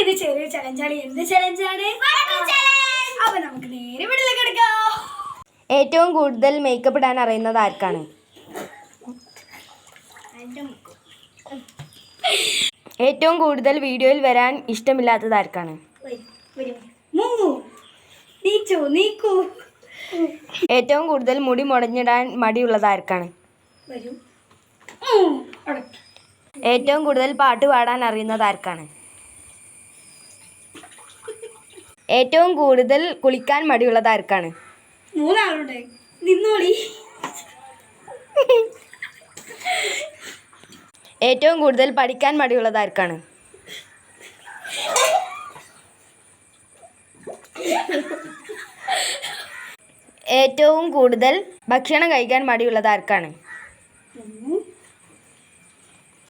ഇത് ചെറിയൊരു ചലഞ്ചാണ്. എന്ത് ചലഞ്ചാണ്? അപ്പൊ നമുക്ക് നേരെ വീട്ടിലേക്ക് എടുക്കാം. ഏറ്റവും കൂടുതൽ മേക്കപ്പ് ഇടാൻ അറിയുന്നത് ആർക്കാണ്? ഏറ്റവും കൂടുതൽ വീഡിയോയിൽ വരാൻ ഇഷ്ടമില്ലാത്തത് ആർക്കാണ്? ഏറ്റവും കൂടുതൽ മുടി മുടഞ്ഞിടാൻ മടിയുള്ളത് ആർക്കാണ്? ഏറ്റവും കൂടുതൽ പാട്ട് പാടാൻ അറിയുന്നത് ആർക്കാണ്? ഏറ്റവും കൂടുതൽ കുളിക്കാൻ മടിയുള്ളത് ആർക്കാണ്? മൂന്നാളുണ്ട്, നിന്നോളി. ഏറ്റവും കൂടുതൽ പഠിക്കാൻ മടിയുള്ളത് ആർക്കാണ്? ഏറ്റവും കൂടുതൽ ഭക്ഷണം കഴിക്കാൻ മടിയുള്ളത് ആർക്കാണ്?